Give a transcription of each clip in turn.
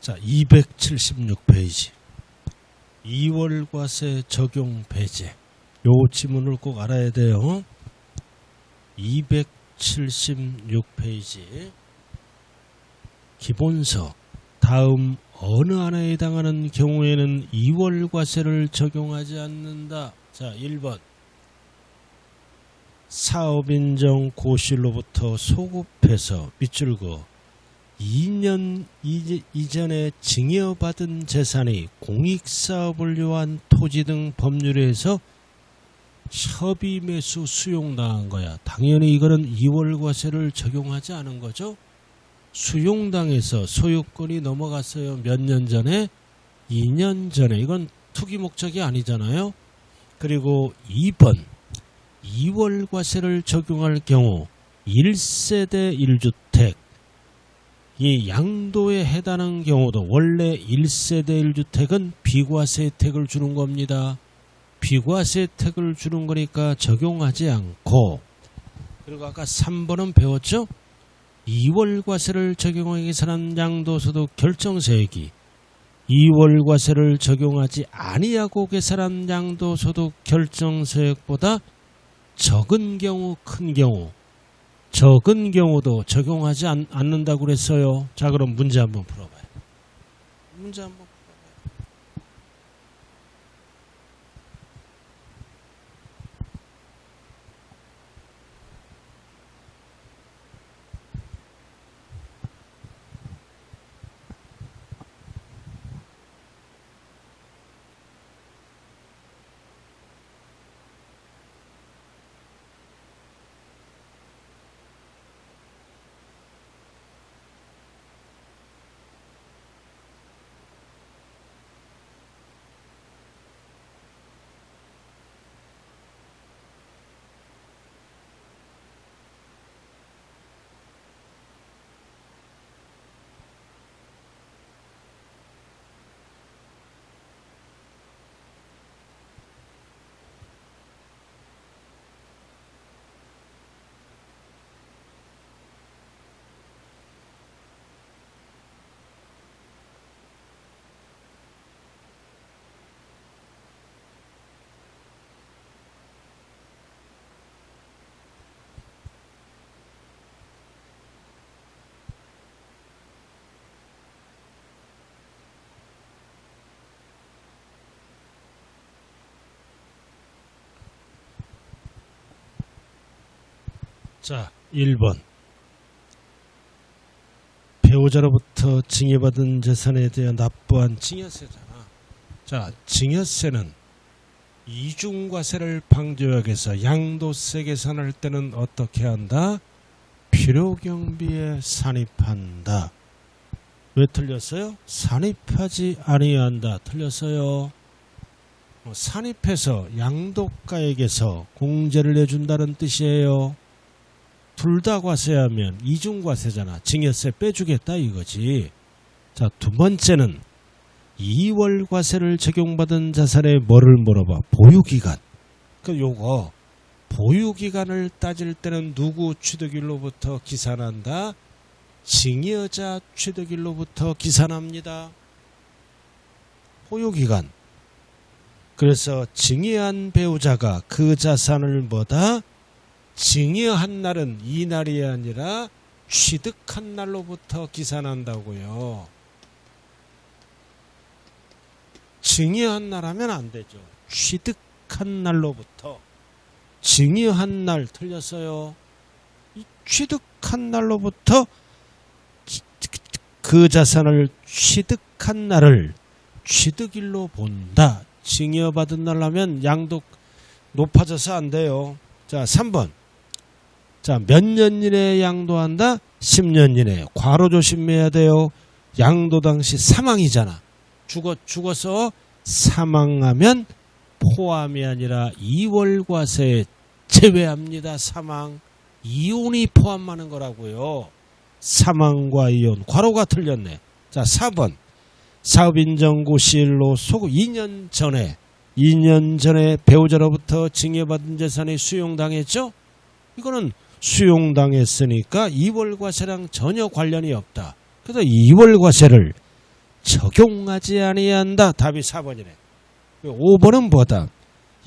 자, 276페이지. 2월과세 적용 배제. 요 지문을 꼭 알아야 돼요. 276페이지. 기본서. 다음 어느 하나에 해당하는 경우에는 2월과세를 적용하지 않는다. 자, 1번. 사업인정 고시로부터 소급해서 밑줄 그어 2년 이전에 증여받은 재산이 공익사업을 요한 토지 등 법률에 의해서 협의 매수 수용당한 거야. 당연히 이거는 2월과세를 적용하지 않은 거죠. 수용당해서 소유권이 넘어갔어요. 몇 년 전에? 2년 전에. 이건 투기 목적이 아니잖아요. 그리고 2번. 2월과세를 적용할 경우 1세대 1주택 이 양도에 해당하는 경우도 원래 1세대 1주택은 비과세 혜택을 주는 겁니다. 비과세 혜택을 주는 거니까 적용하지 않고, 그리고 아까 3번은 배웠죠? 2월과세를 적용하기 위해서는 양도소득 결정세액이 2월과세를 적용하지 아니하고 계산한 양도소득 결정세액보다 적은 경우, 큰 경우, 적은 경우도 적용하지 않는다고 그랬어요. 자, 그럼 문제 한번 풀어봐요. 문제 한번 풀어봐요. 자, 1번. 배우자로부터 증여받은 재산에 대해 납부한 증여세잖아. 자, 증여세는 이중과세를 방지하기 위해서 양도세 계산할 때는 어떻게 한다? 필요경비에 산입한다. 왜 틀렸어요? 산입하지 아니한다. 틀렸어요. 산입해서 양도가액에서 공제를 해준다는 뜻이에요. 둘 다 과세하면 이중과세잖아. 증여세 빼주겠다 이거지. 자, 두 번째는 2월 과세를 적용받은 자산에 뭐를 물어봐? 보유기간. 그 요거 보유기간을 따질 때는 누구 취득일로부터 기산한다? 증여자 취득일로부터 기산합니다. 보유기간. 그래서 증여한 배우자가 그 자산을 뭐다? 증여한 날은 이 날이 아니라 취득한 날로부터 기산한다고요. 증여한 날 하면 안 되죠. 취득한 날로부터. 증여한 날 틀렸어요. 이 취득한 날로부터 그 자산을 취득한 날을 취득일로 본다. 증여받은 날 하면 양도 높아져서 안 돼요. 자, 3번. 자, 몇 년 이내에 양도한다? 10년 이내에. 과로 조심해야 돼요. 양도 당시 사망이잖아. 죽어서 사망하면 포함이 아니라 2월 과세에 제외합니다. 사망. 이혼이 포함하는 거라고요. 사망과 이혼. 과로가 틀렸네. 자, 4번. 사업인정고 시일로 소급 2년 전에 배우자로부터 증여받은 재산이 수용당했죠? 이거는 수용당했으니까 2월 과세랑 전혀 관련이 없다. 그래서 2월 과세를 적용하지 아니한다. 답이 4번이네. 5번은 뭐다?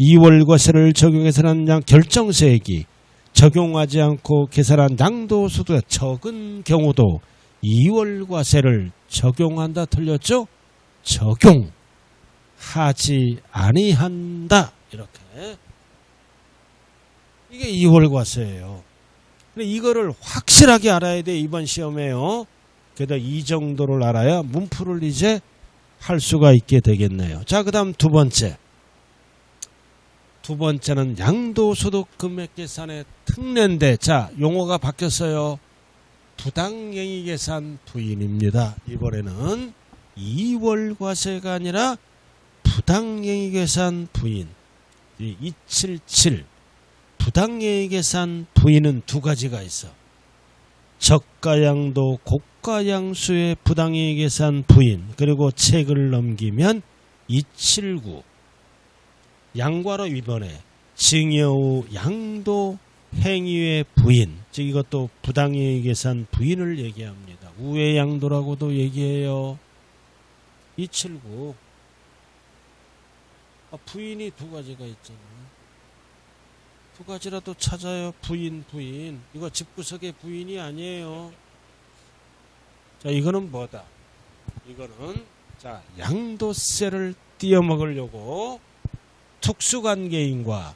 2월과세를 적용해서는 결정세액이 적용하지 않고 계산한 양도소득가 적은 경우도 2월과세를 적용한다. 틀렸죠? 적용하지 아니한다. 이렇게. 이게 2월과세예요. 이거를 확실하게 알아야 돼. 이번 시험에요. 게다가 이 정도를 알아야 문풀을 이제 할 수가 있게 되겠네요. 자, 그 다음 두 번째. 두 번째는 양도소득 금액 계산의 특례인데, 자, 용어가 바뀌었어요. 부당행위계산 부인입니다. 이번에는 2월과세가 아니라 부당행위계산 부인. 277 부당행위계산 부인은 두 가지가 있어. 저가양도 고가양수의 부당행위계산 부인, 그리고 책을 넘기면 279 양과로 위반해 증여 후 양도 행위의 부인, 즉 이것도 부당행위계산 부인을 얘기합니다. 우회양도라고도 얘기해요. 279 부인이 두 가지가 있잖아요. 두 가지라도 찾아요. 부인. 이거 집구석의 부인이 아니에요. 자, 이거는 뭐다? 이거는 자, 양도세를 띄어먹으려고 특수관계인과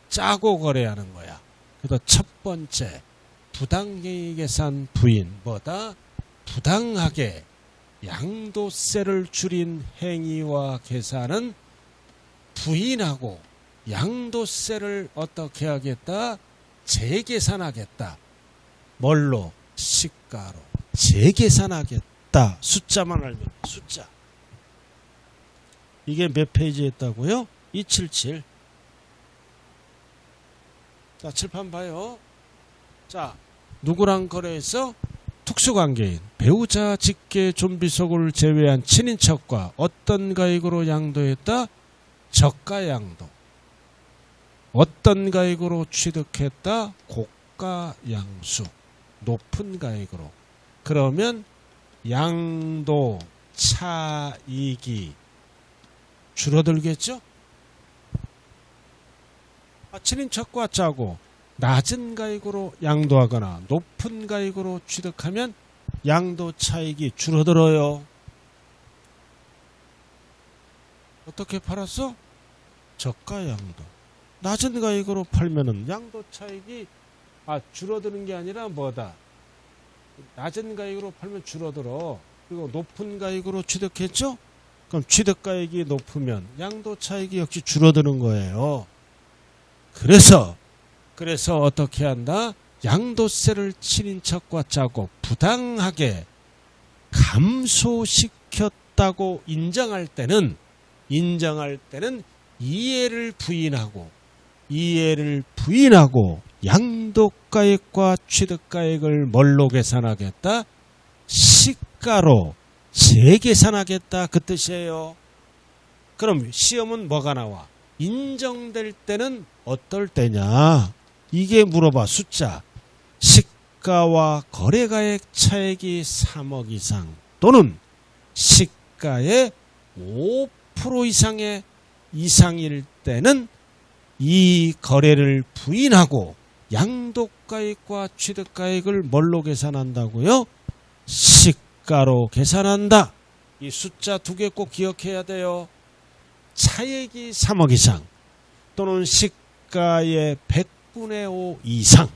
짜고 거래하는 거야. 그래서 첫 번째 부당행위계산 부인 뭐다? 부당하게 양도세를 줄인 행위와 계산은 부인하고 양도세를 어떻게 하겠다? 재계산하겠다. 뭘로? 시가로 재계산하겠다. 숫자만 알면 숫자. 이게 몇 페이지에 있다고요? 277. 자, 칠판 봐요. 자, 누구랑 거래해서? 특수관계인 배우자 직계 좀비속을 제외한 친인척과 어떤 가액으로 양도했다? 저가양도. 어떤 가액으로 취득했다? 고가양수. 높은 가액으로. 그러면 양도 차익이 줄어들겠죠? 친인척과 짜고 낮은 가액으로 양도하거나 높은 가액으로 취득하면 양도 차익이 줄어들어요. 어떻게 팔았어? 저가양도. 낮은 가액으로 팔면은 양도 차익이 줄어드는 게 아니라 뭐다? 낮은 가액으로 팔면 줄어들어. 그리고 높은 가액으로 취득했죠? 그럼 취득가액이 높으면 양도 차익이 역시 줄어드는 거예요. 그래서 어떻게 한다? 양도세를 친인척과 짜고 부당하게 감소시켰다고 인정할 때는 이해를 부인하고 양도가액과 취득가액을 뭘로 계산하겠다? 시가로 재계산하겠다. 그 뜻이에요. 그럼 시험은 뭐가 나와? 인정될 때는 어떨 때냐? 이게 물어봐. 숫자. 시가와 거래가액 차액이 3억 이상 또는 시가의 5% 이상일 때는 이 거래를 부인하고 양도가액과 취득가액을 뭘로 계산한다고요? 시가로 계산한다. 이 숫자 두 개 꼭 기억해야 돼요. 차액이 3억 이상 또는 시가의 100분의 5 이상,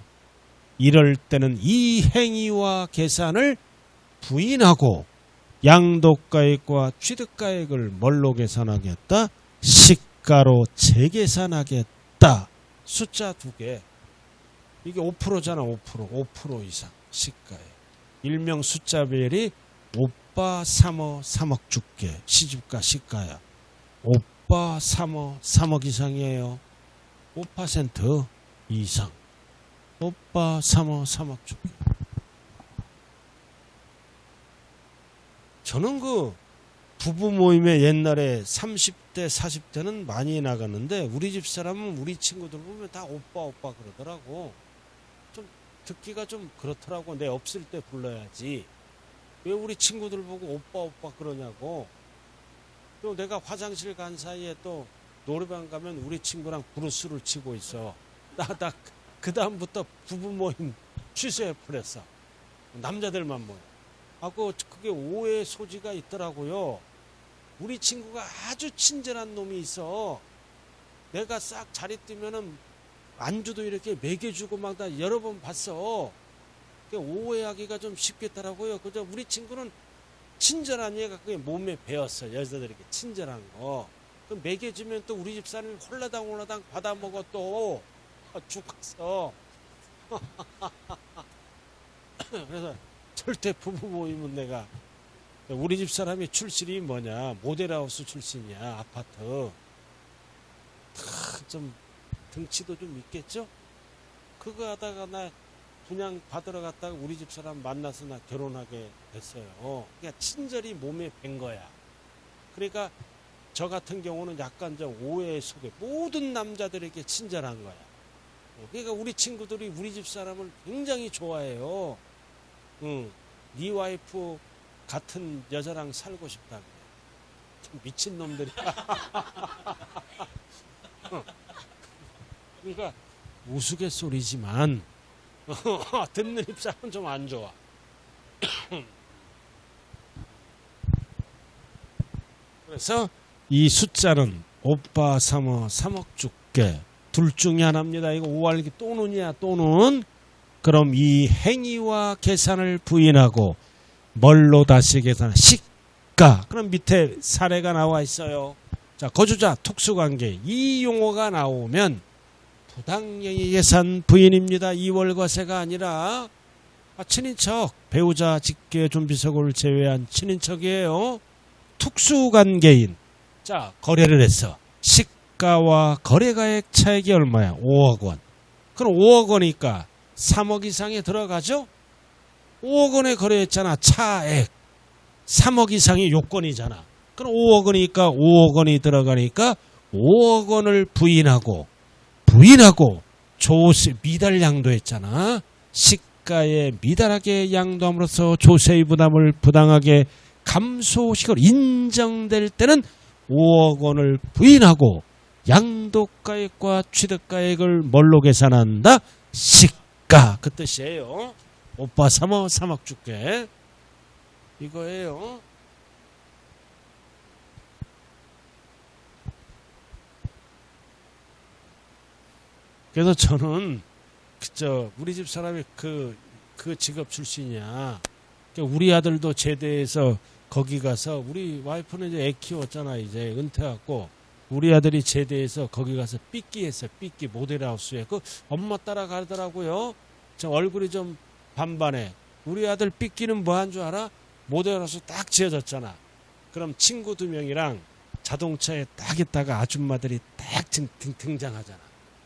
이럴 때는 이 행위와 계산을 부인하고 양도가액과 취득가액을 뭘로 계산하겠다? 시가로 재계산하겠다. 숫자 두 개. 이게 5%잖아. 5% 이상 시가에. 일명 숫자별이 오빠 3억 3억 줄게. 시집가 시가야. 오빠 3억 이상이에요. 5% 이상. 오빠 3억 줄게. 저는 그 부부 모임에 옛날에 30대 40대는 많이 나갔는데 우리 집 사람은 우리 친구들 보면 다 오빠 그러더라고. 좀 듣기가 좀 그렇더라고. 내 없을 때 불러야지. 왜 우리 친구들 보고 오빠 오빠 그러냐고. 또 내가 화장실 간 사이에 또 노래방 가면 우리 친구랑 브루스를 치고 있어. 나 그 다음부터 부부 모임 취소해버렸어. 남자들만 모여. 그게 오해의 소지가 있더라고요. 우리 친구가 아주 친절한 놈이 있어. 내가 싹 자리 뜨면은 안주도 이렇게 먹여주고 막 나 여러 번 봤어. 오해하기가 좀 쉽겠더라고요. 그저 우리 친구는 친절한 얘가 그게 몸에 배었어. 여자들에게 친절한 거. 그 먹여주면 또 우리 집사람이 홀라당 받아먹어 또. 죽었어. 그래서 절대 부부 모임은 내가 우리 집 사람이 출신이 뭐냐 모델하우스 출신이야. 아파트 좀 등치도 좀 있겠죠. 그거 하다가 나 분양 받으러 갔다가 우리 집 사람 만나서 나 결혼하게 됐어요. 그러니까 친절히 몸에 밴 거야. 그러니까 저 같은 경우는 약간 좀 오해 속에 모든 남자들에게 친절한 거야. 그러니까 우리 친구들이 우리 집 사람을 굉장히 좋아해요. 네 와이프 같은 여자랑 살고 싶다. 참 미친 놈들이야. 그러니까 우스갯소리지만 듣는 입장은 좀 안 좋아. 그래서 이 숫자는 오빠 3억 줄게. 둘 중에 하나입니다. 이거 오알기 또는이야 또는. 그럼 이 행위와 계산을 부인하고 뭘로 다시 계산? 시가. 그럼 밑에 사례가 나와 있어요. 자, 거주자 특수관계 이 용어가 나오면 부당행위 계산 부인입니다. 이월과세가 아니라 친인척, 배우자, 직계, 준비서고를 제외한 친인척이에요. 특수관계인. 자, 거래를 했어. 시가와 거래가액 차액이 얼마야? 5억 원. 그럼 5억 원이니까 3억 이상에 들어가죠? 5억 원에 거래했잖아. 차액. 3억 이상이 요건이잖아. 그럼 5억 원이니까 5억 원이 들어가니까 5억 원을 부인하고 조세 미달 양도했잖아. 시가에 미달하게 양도함으로써 조세의 부담을 부당하게 감소시키고 인정될 때는 5억 원을 부인하고 양도가액과 취득가액을 뭘로 계산한다? 시가. 그 뜻이에요. 오빠 3억 줄게. 이거예요. 그래서 저는 우리 집 사람이 그 직업 출신이야. 우리 아들도 제대해서 거기 가서 우리 와이프는 이제 애 키웠잖아. 이제 은퇴하고 우리 아들이 제대해서 거기 가서 삐끼했어. 삐끼 모델하우스에 그 엄마 따라가더라고요. 저 얼굴이 좀 반반해. 우리 아들 삐끼는 뭐 한 줄 알아? 모델하우스 딱 지어졌잖아. 그럼 친구 2명이랑 자동차에 딱 있다가 아줌마들이 딱 등장하잖아.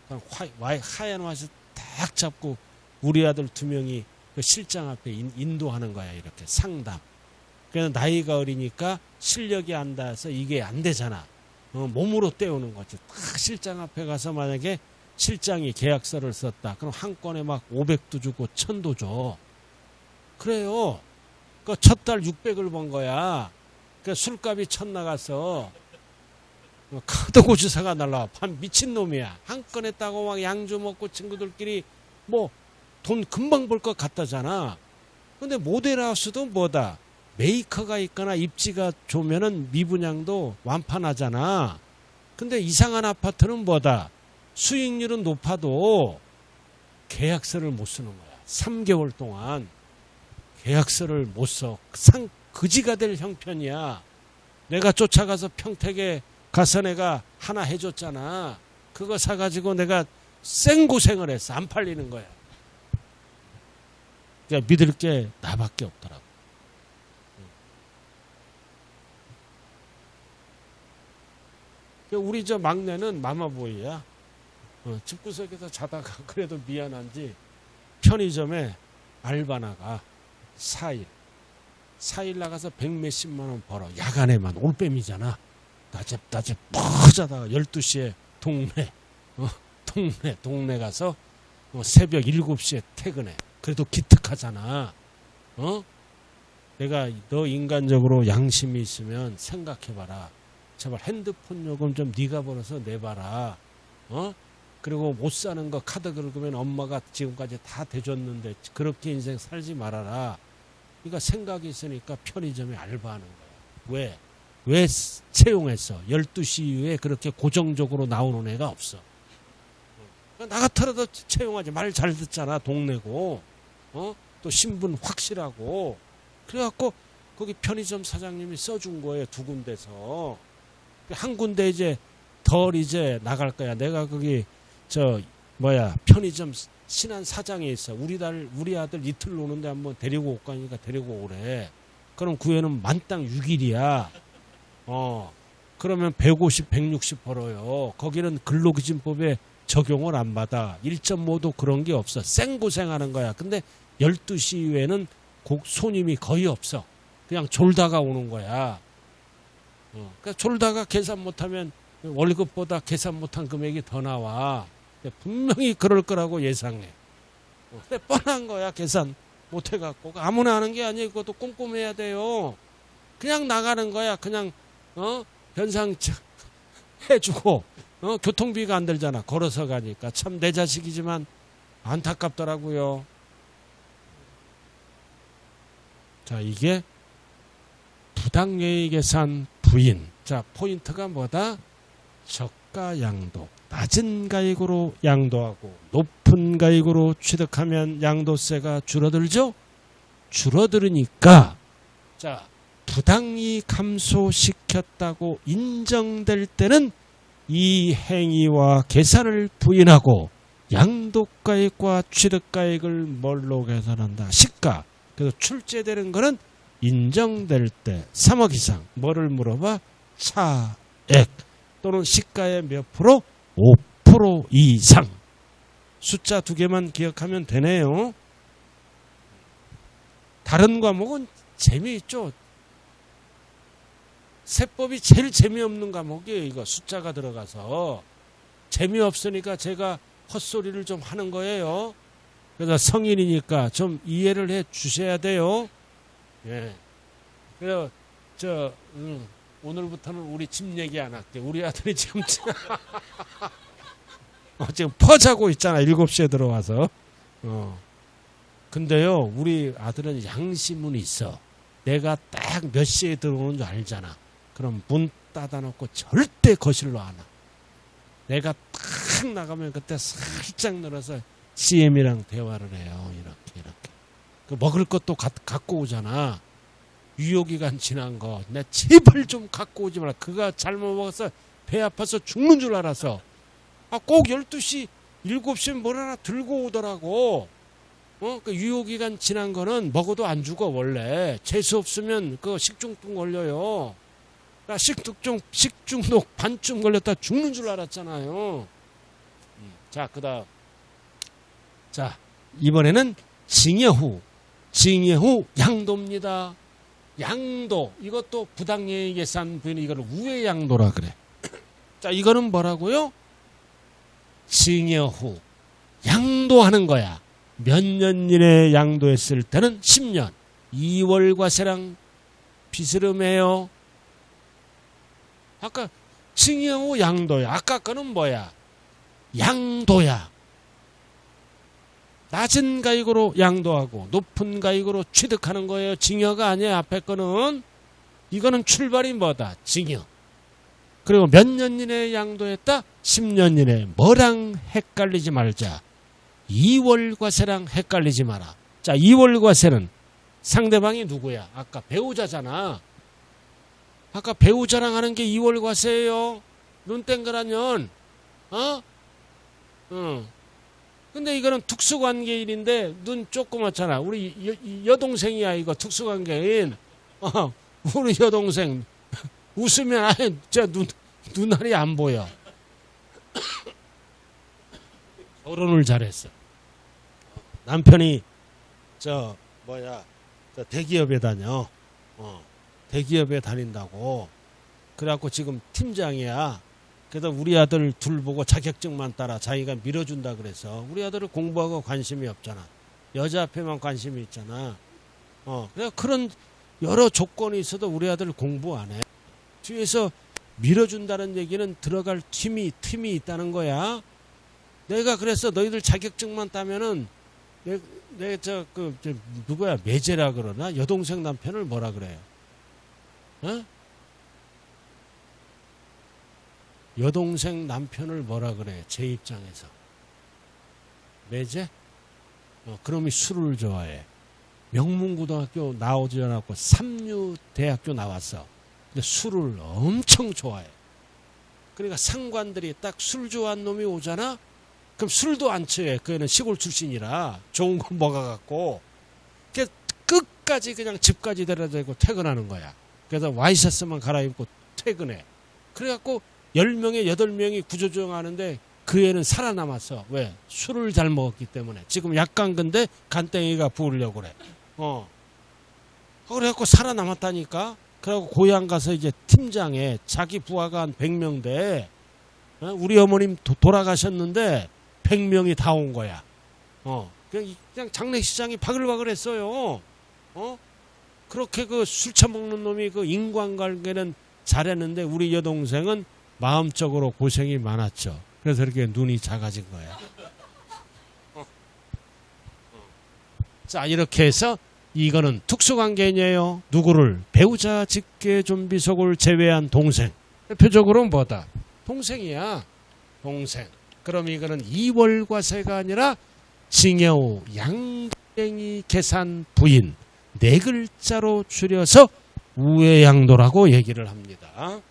그럼 하얀 와서 딱 잡고 우리 아들 2명이 그 실장 앞에 인도하는 거야. 이렇게 상담. 그래서 나이가 어리니까 실력이 안 닿아서 이게 안 되잖아. 몸으로 때우는 거지. 딱 실장 앞에 가서 만약에 실장이 계약서를 썼다. 그럼 한 건에 막 500도 주고 1000도 줘. 그래요. 그 첫 달 600을 번 거야. 그 술값이 1000 나가서 카드 고지서가 날라와. 반 미친놈이야. 한 건에 따고 막 양주 먹고 친구들끼리 뭐 돈 금방 벌 것 같다잖아. 근데 모델하우스도 뭐다? 메이커가 있거나 입지가 좋으면은 미분양도 완판하잖아. 근데 이상한 아파트는 뭐다? 수익률은 높아도 계약서를 못 쓰는 거야. 3개월 동안 계약서를 못 써. 그지가 될 형편이야. 내가 쫓아가서 평택에 가서 내가 하나 해줬잖아. 그거 사가지고 내가 생고생을 했어. 안 팔리는 거야. 그러니까 믿을 게 나밖에 없더라고. 우리 저 막내는 마마보이야. 집구석에서 자다가 그래도 미안한지 편의점에 알바 나가. 4일 나가서 100몇십만 원 벌어. 야간에만 올빼미잖아. 낮에 푹 자다가 12시에 동네 가서 새벽 7시에 퇴근해. 그래도 기특하잖아. 내가 너 인간적으로 양심이 있으면 생각해봐라. 제발 핸드폰 요금 좀 네가 벌어서 내봐라. 그리고 못 사는 거 카드 긁으면 엄마가 지금까지 다 대줬는데 그렇게 인생 살지 말아라. 그러니까 생각이 있으니까 편의점에 알바하는 거야. 왜 채용했어? 12시 이후에 그렇게 고정적으로 나오는 애가 없어. 나 같아도 채용하지. 말 잘 듣잖아. 동네고. 또 신분 확실하고. 그래갖고 거기 편의점 사장님이 써준 거예요. 2군데서. 한 군데 이제 덜 이제 나갈 거야. 내가 거기 편의점 신한 사장이 있어. 우리 아들 이틀 노는데 한번 데리고 올 거니까 데리고 오래. 그럼 그 애는 만땅 6일이야. 그러면 150, 160 벌어요. 거기는 근로기준법에 적용을 안 받아. 1.5도 그런 게 없어. 생고생하는 거야. 근데 12시 이후에는 손님이 거의 없어. 그냥 졸다가 오는 거야. 그러니까 졸다가 계산 못하면 월급보다 계산 못한 금액이 더 나와. 분명히 그럴 거라고 예상해. 근데 뻔한 거야. 계산 못해갖고. 아무나 하는 게 아니고 그것도 꼼꼼해야 돼요. 그냥 나가는 거야. 그냥 변상 해주고 교통비가 안 들잖아. 걸어서 가니까. 참 내 자식이지만 안타깝더라고요. 자, 이게 부당예의 계산 부인. 자, 포인트가 뭐다? 저가 양도. 낮은 가액으로 양도하고 높은 가액으로 취득하면 양도세가 줄어들죠? 줄어들으니까 자, 부당이 감소시켰다고 인정될 때는 이 행위와 계산을 부인하고 양도가액과 취득가액을 뭘로 계산한다? 시가. 그래서 출제되는 거는 인정될 때 3억 이상. 뭐를 물어봐? 차액 또는 시가의 몇 프로? 5% 이상. 숫자 2개만 기억하면 되네요. 다른 과목은 재미있죠. 세법이 제일 재미없는 과목이에요. 이거 숫자가 들어가서. 재미없으니까 제가 헛소리를 좀 하는 거예요. 그래서 성인이니까 좀 이해를 해 주셔야 돼요. 예. 그래서 오늘부터는 우리 집 얘기 안 할게. 우리 아들이 지금 지금 퍼자고 있잖아. 7시에 들어와서. 근데요, 우리 아들은 양심은 있어. 내가 딱 몇 시에 들어오는 줄 알잖아. 그럼 문 닫아놓고 절대 거실로 안 와. 내가 딱 나가면 그때 살짝 늘어서 CM이랑 대화를 해요. 이렇게. 그 먹을 것도 갖고 오잖아. 유효기간 지난 거. 내 제발 좀 갖고 오지 마라. 그가 잘못 먹어서 배 아파서 죽는 줄 알아서. 꼭 12시, 7시면 뭘 하나 들고 오더라고. 그 유효기간 지난 거는 먹어도 안 죽어, 원래. 재수 없으면 그 식중독 걸려요. 그러니까 식중독 반쯤 걸렸다 죽는 줄 알았잖아요. 자, 자, 이번에는 징여후 양도입니다. 양도. 이것도 부당예의 계산 부인, 이거를 우회양도라 그래. 자, 이거는 뭐라고요? 징여후 양도하는 거야. 몇 년 이내에 양도했을 때는 10년. 2월과세랑 비스름해요. 아까 징여후 양도야. 아까 거는 뭐야? 양도야. 낮은 가액으로 양도하고 높은 가액으로 취득하는 거예요. 징여가 아니에요. 앞에 거는. 이거는 출발이 뭐다? 징여. 그리고 몇 년 이내에 양도했다? 10년 이내에. 뭐랑 헷갈리지 말자. 2월과세랑 헷갈리지 마라. 자, 2월과세는 상대방이 누구야? 아까 배우자잖아. 아까 배우자랑 하는 게 2월과세예요. 눈 땡그라년. 근데 이거는 특수관계인인데 눈 조그맣잖아. 우리 여동생이야. 이거 특수관계인. 우리 여동생 웃으면 아예 눈알이 안 보여. 결혼을 잘했어. 남편이 대기업에 다녀. 대기업에 다닌다고. 그래갖고 지금 팀장이야. 그래서 우리 아들 둘 보고 자격증만 따라 자기가 밀어준다 그래서. 우리 아들은 공부하고 관심이 없잖아. 여자 앞에만 관심이 있잖아. 그래서 그런 여러 조건이 있어도 우리 아들 공부 안 해. 뒤에서 밀어준다는 얘기는 들어갈 틈이 있다는 거야. 내가 그래서 너희들 자격증만 따면은 누구야 매제라 그러나 여동생 남편을 뭐라 그래요? 어? 여동생 남편을 뭐라 그래? 제 입장에서 매제? 그놈이 술을 좋아해. 명문고등학교 나오지 않았고 삼류대학교 나왔어. 근데 술을 엄청 좋아해. 그러니까 상관들이 딱 술 좋아하는 놈이 오잖아. 그럼 술도 안 취해. 그 애는 시골 출신이라 좋은 거 먹어갖고 끝까지 그냥 집까지 데려다주고 퇴근하는 거야. 그래서 와이셔츠만 갈아입고 퇴근해. 그래갖고 10명에 8명이 구조조정하는데 그 애는 살아남았어. 왜? 술을 잘 먹었기 때문에. 지금 약간 근데 간땡이가 부으려고 그래. 그래갖고 살아남았다니까. 그래갖고 고향 가서 이제 팀장에 자기 부하가 한 100명 돼. 우리 어머님 돌아가셨는데 100명이 다 온 거야. 그냥 장례식장이 바글바글했어요. 그렇게 그 술 처먹는 놈이 그 인간관계는 잘했는데 우리 여동생은 마음적으로 고생이 많았죠. 그래서 이렇게 눈이 작아진 거야. 자, 이렇게 해서 이거는 특수관계냐요. 누구를? 배우자 직계존비속을 제외한 동생. 대표적으로 뭐다? 동생이야. 동생. 그럼 이거는 이월과세가 아니라 징여우 양갱이 계산 부인. 4글자로 줄여서 우외양도라고 얘기를 합니다.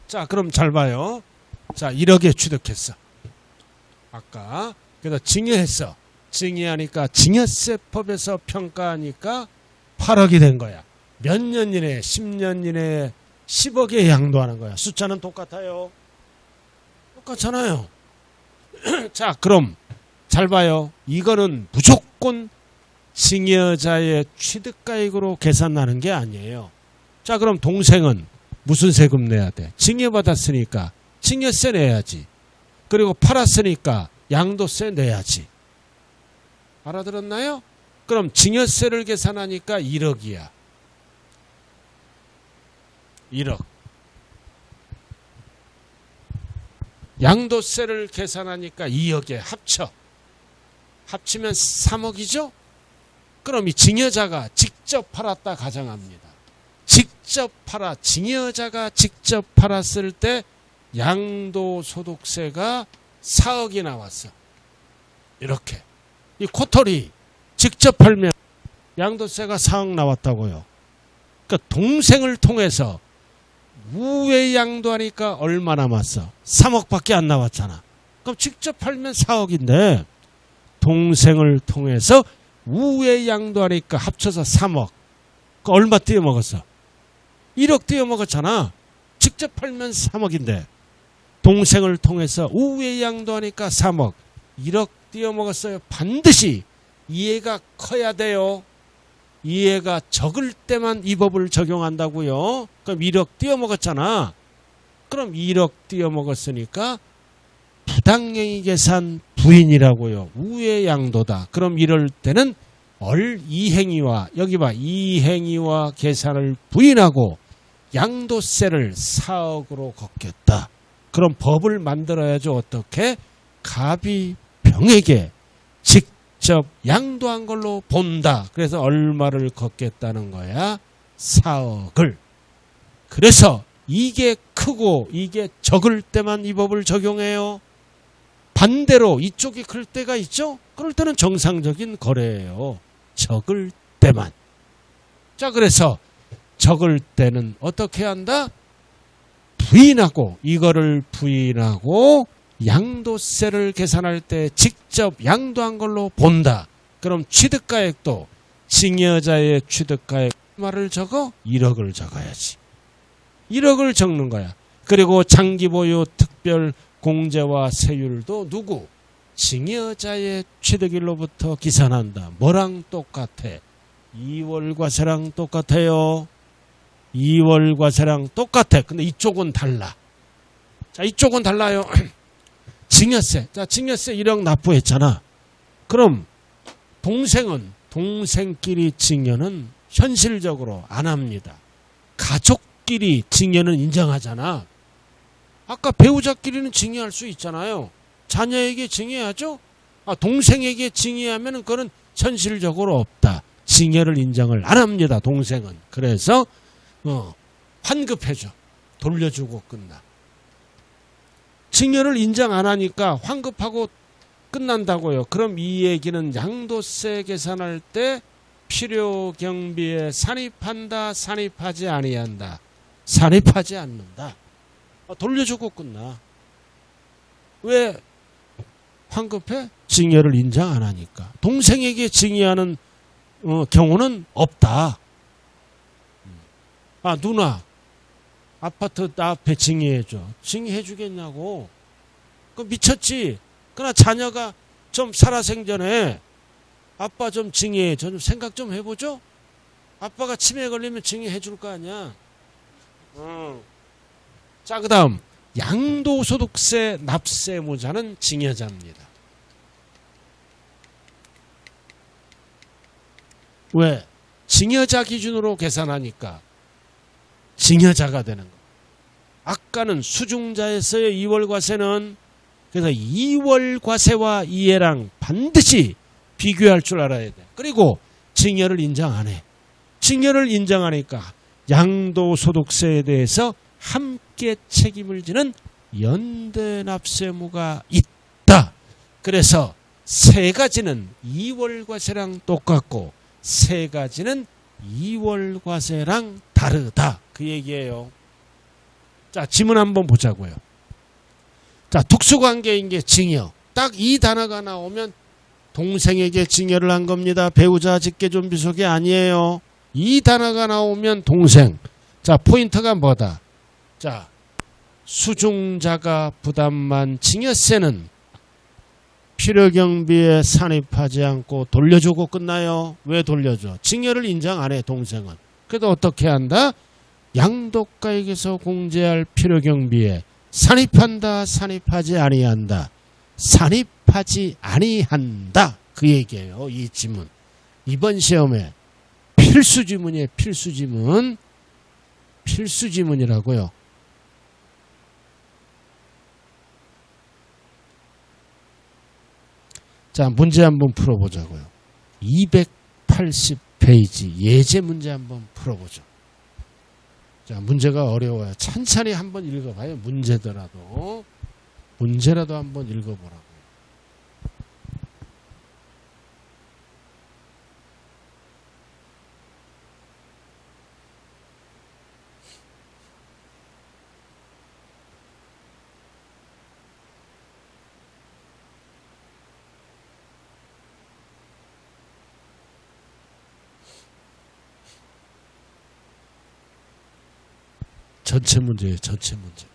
자, 그럼 잘 봐요. 자, 1억에 취득했어. 아까. 그래서 징여했어. 징여하니까 징여세법에서 평가하니까 8억이 된 거야. 몇 년 이내에 10년 이내에 10억에 양도하는 거야. 숫자는 똑같아요. 똑같잖아요. 자, 그럼 잘 봐요. 이거는 무조건 징여자의 취득가액으로 계산하는 게 아니에요. 자, 그럼 동생은 무슨 세금 내야 돼? 징여받았으니까 징여세 내야지. 그리고 팔았으니까 양도세 내야지. 알아들었나요? 그럼 징여세를 계산하니까 1억이야. 1억. 양도세를 계산하니까 2억에 합치면 3억이죠? 그럼 이 징여자가 직접 팔았다 가정합니다. 징여자가 직접 팔았을 때 양도소득세가 4억이 나왔어. 이렇게. 이 코털이 직접 팔면 양도세가 4억 나왔다고요. 그러니까 동생을 통해서 우회 양도하니까 얼마 남았어? 3억밖에 안 나왔잖아. 그럼 직접 팔면 4억인데 동생을 통해서 우회 양도하니까 합쳐서 3억. 그 얼마 띄어먹었어? 1억 띄어먹었잖아. 직접 팔면 3억인데 동생을 통해서 우회 양도하니까 3억. 1억 띄어먹었어요. 반드시 이해가 커야 돼요. 이해가 적을 때만 이 법을 적용한다고요. 그럼 1억 띄어먹었잖아. 그럼 1억 띄어먹었으니까 부당행위 계산 부인이라고요. 우회양도다. 그럼 이럴 때는 이행위와 여기 봐. 이행위와 계산을 부인하고 양도세를 4억으로 걷겠다. 그럼 법을 만들어야죠. 어떻게? 갑이 병에게 직접 양도한 걸로 본다. 그래서 얼마를 걷겠다는 거야? 4억을. 그래서 이게 크고 이게 적을 때만 이 법을 적용해요. 반대로 이쪽이 클 때가 있죠? 그럴 때는 정상적인 거래예요. 적을 때만. 자, 그래서 적을 때는 어떻게 한다? 부인하고 이거를 부인하고 양도세를 계산할 때 직접 양도한 걸로 본다. 그럼 취득가액도 징여자의 취득가액 말을 적어? 1억을 적어야지. 1억을 적는 거야. 그리고 장기보유 특별 공제와 세율도 누구? 징여자의 취득일로부터 기산한다. 뭐랑 똑같아? 2월과세랑 똑같아요. 2월과세랑 똑같아. 근데 이쪽은 달라. 자, 이쪽은 달라요. 징여세. 자, 징여세 1억 납부했잖아. 그럼 동생끼리 징여는 현실적으로 안 합니다. 가족끼리 증여는 인정하잖아. 아까 배우자끼리는 증여할 수 있잖아요. 자녀에게 증여하죠? 동생에게 증여하면 그거는 현실적으로 없다. 증여를 인정을 안 합니다. 동생은. 그래서 환급해줘. 돌려주고 끝나. 증여를 인정 안 하니까 환급하고 끝난다고요. 그럼 이 얘기는 양도세 계산할 때 필요경비에 산입한다, 산입하지 아니한다. 산입하지 않는다. 돌려주고 끝나. 왜 환급해? 증여를 인정 안 하니까. 동생에게 증여하는 경우는 없다. 누나 아파트 나 앞에 증여해줘. 증여해 주겠냐고. 그 미쳤지. 그러나 자녀가 좀 살아생전에 아빠 좀 증여해. 좀 생각 좀 해보죠. 아빠가 치매 걸리면 증여해 줄 거 아니야. 자, 그 다음 양도소득세 납세무자는 증여자입니다. 왜? 증여자 기준으로 계산하니까 증여자가 되는 거. 아까는 수중자에서의 2월과세는 그래서 2월과세와 이해랑 반드시 비교할 줄 알아야 돼. 그리고 증여를 인정 안 해. 증여를 인정하니까 양도소득세에 대해서 함께 책임을 지는 연대납세무가 있다. 그래서 세 가지는 2월과세랑 똑같고 세 가지는 2월과세랑 다르다. 그 얘기예요. 자, 지문 한번 보자고요. 자, 특수관계인 게 증여. 딱 이 단어가 나오면 동생에게 증여를 한 겁니다. 배우자 직계존비속이 아니에요. 이 단어가 나오면 동생. 자, 포인트가 뭐다? 자, 수중자가 부담한 증여세는 필요경비에 산입하지 않고 돌려주고 끝나요. 왜 돌려줘? 증여를 인정 안 해, 동생은. 그래도 어떻게 한다? 양도가액에서 공제할 필요경비에 산입한다, 산입하지 아니한다. 산입하지 아니한다. 그 얘기예요. 이 지문. 이번 시험에 필수지문이에요. 필수지문. 필수지문이라고요. 자, 문제 한번 풀어보자고요. 280페이지 예제 문제 한번 풀어보죠. 자, 문제가 어려워요. 천천히 한번 읽어봐요. 문제더라도. 문제라도 한번 읽어보라고. 전체 문제예요. 전체 문제.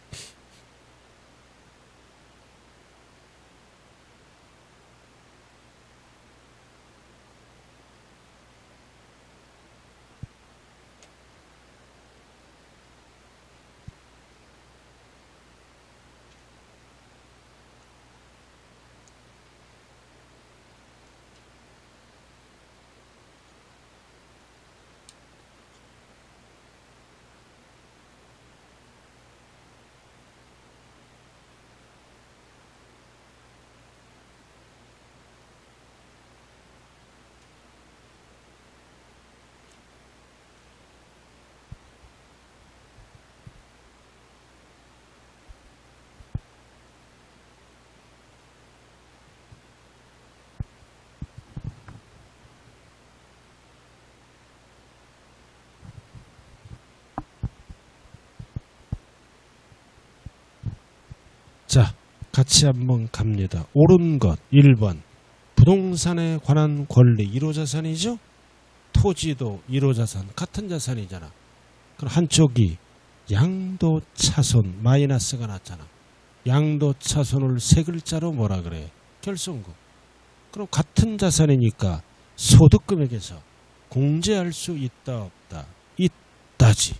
자, 같이 한번 갑니다. 옳은 것 1번. 부동산에 관한 권리 1호 자산이죠. 토지도 1호 자산, 같은 자산이잖아. 그럼 한쪽이 양도차손 마이너스가 났잖아. 양도차손을 세 글자로 뭐라 그래? 결손금. 그럼 같은 자산이니까 소득금액에서 공제할 수 있다 없다? 있다지.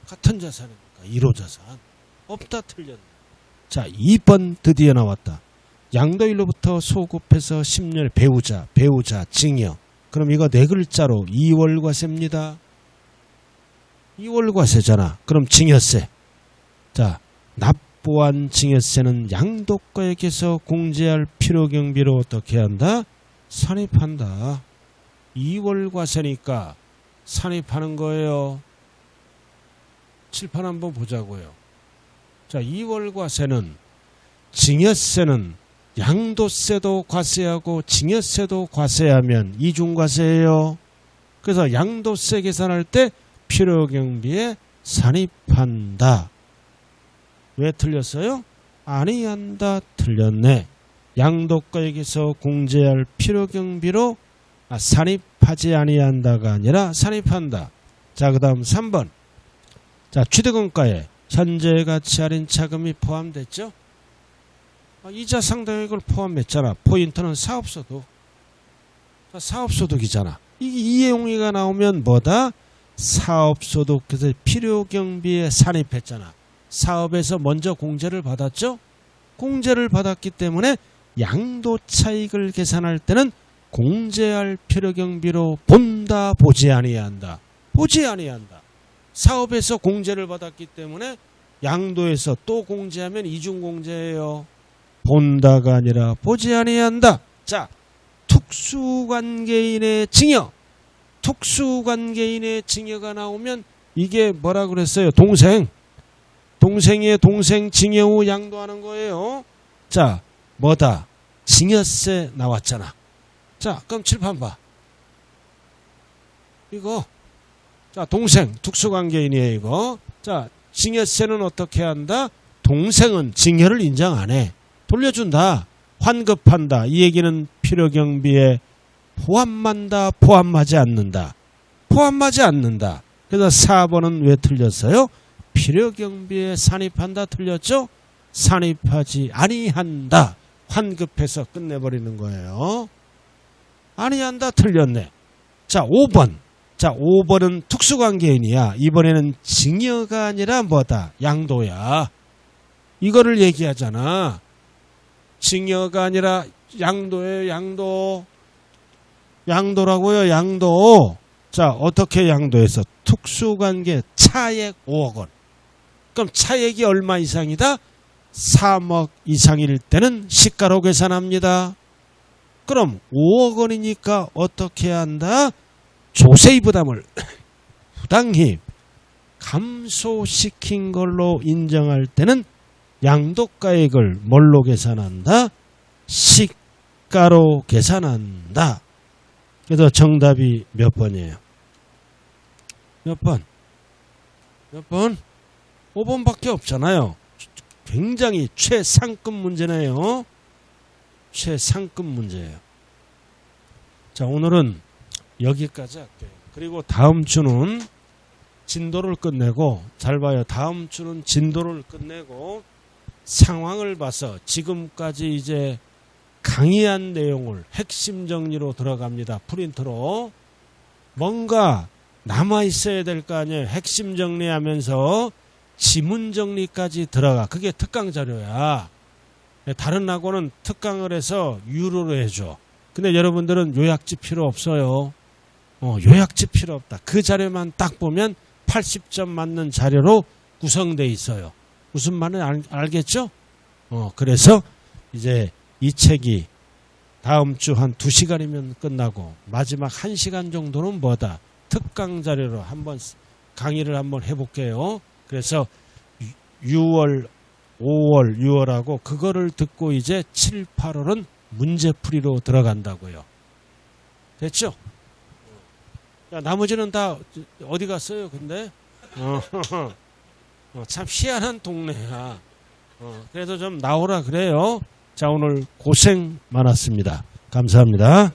같은 자산이니까 1호 자산. 없다 틀렸네. 자, 2번 드디어 나왔다. 양도일로부터 소급해서 10년 배우자 증여. 그럼 이거 네 글자로 2월과세입니다. 2월과세잖아. 그럼 증여세. 자, 납부한 증여세는 양도가액에서 공제할 필요경비로 어떻게 한다? 산입한다. 2월과세니까 산입하는 거예요. 칠판 한번 보자고요. 자, 2월과세는 증여세는 양도세도 과세하고 증여세도 과세하면 이중과세예요. 그래서 양도세 계산할 때 필요경비에 산입한다. 왜 틀렸어요? 아니한다. 틀렸네. 양도가액에서 공제할 필요경비로 산입하지 아니한다가 아니라 산입한다. 자, 그 다음 3번. 자, 취득원가에 현재 가치 할인 차금이 포함됐죠? 이자 상당액을 포함했잖아. 포인트는 사업소득. 사업소득이잖아. 이 용의가 나오면 뭐다? 사업소득에서 필요경비에 산입했잖아. 사업에서 먼저 공제를 받았죠? 공제를 받았기 때문에 양도차익을 계산할 때는 공제할 필요경비로 본다, 보지 아니한다. 보지 아니한다. 사업에서 공제를 받았기 때문에 양도에서 또 공제하면 이중공제예요. 본다가 아니라 보지 아니한다. 자, 특수관계인의 증여. 특수관계인의 증여가 나오면 이게 뭐라 그랬어요? 동생. 동생의 동생 증여 후 양도하는 거예요. 자, 뭐다? 증여세 나왔잖아. 자, 그럼 칠판 봐. 이거. 자, 동생. 특수관계인이에요, 이거. 자, 증여세는 어떻게 한다? 동생은 증여를 인정 안 해. 돌려준다. 환급한다. 이 얘기는 필요경비에 포함한다. 포함하지 않는다. 포함하지 않는다. 그래서 4번은 왜 틀렸어요? 필요경비에 산입한다. 틀렸죠? 산입하지 아니한다. 환급해서 끝내버리는 거예요. 아니한다. 틀렸네. 자, 5번. 자, 5번은 특수관계인이야. 이번에는 증여가 아니라 뭐다? 양도야. 이거를 얘기하잖아. 증여가 아니라 양도예요. 양도. 양도라고요. 양도. 자, 어떻게 양도해서? 특수관계 차액 5억 원. 그럼 차액이 얼마 이상이다? 3억 이상일 때는 시가로 계산합니다. 그럼 5억 원이니까 어떻게 한다? 조세의 부담을 부당히 감소시킨 걸로 인정할 때는 양도가액을 뭘로 계산한다? 시가로 계산한다. 그래서 정답이 몇 번이에요? 몇 번? 몇 번? 5번밖에 없잖아요. 굉장히 최상급 문제네요. 최상급 문제예요. 자, 오늘은 여기까지 할게요. 그리고 다음 주는 진도를 끝내고, 잘 봐요. 다음 주는 진도를 끝내고 상황을 봐서 지금까지 이제 강의한 내용을 핵심 정리로 들어갑니다. 프린트로. 뭔가 남아있어야 될 거 아니에요. 핵심 정리하면서 지문 정리까지 들어가. 그게 특강 자료야. 다른 학원은 특강을 해서 유료로 해줘. 근데 여러분들은 요약지 필요 없어요. 요약지 필요 없다. 그 자료만 딱 보면 80점 맞는 자료로 구성되어 있어요. 무슨 말인지 알겠죠? 그래서 이제 이 책이 다음 주 한 2시간이면 끝나고 마지막 1시간 정도는 뭐다? 특강 자료로 한번 강의를 한번 해볼게요. 그래서 6월, 5월, 6월하고 그거를 듣고 이제 7, 8월은 문제풀이로 들어간다고요. 됐죠? 야, 나머지는 다 어디 갔어요? 근데 참 희한한 동네야. 그래도 좀 나오라 그래요. 자, 오늘 고생 많았습니다. 감사합니다.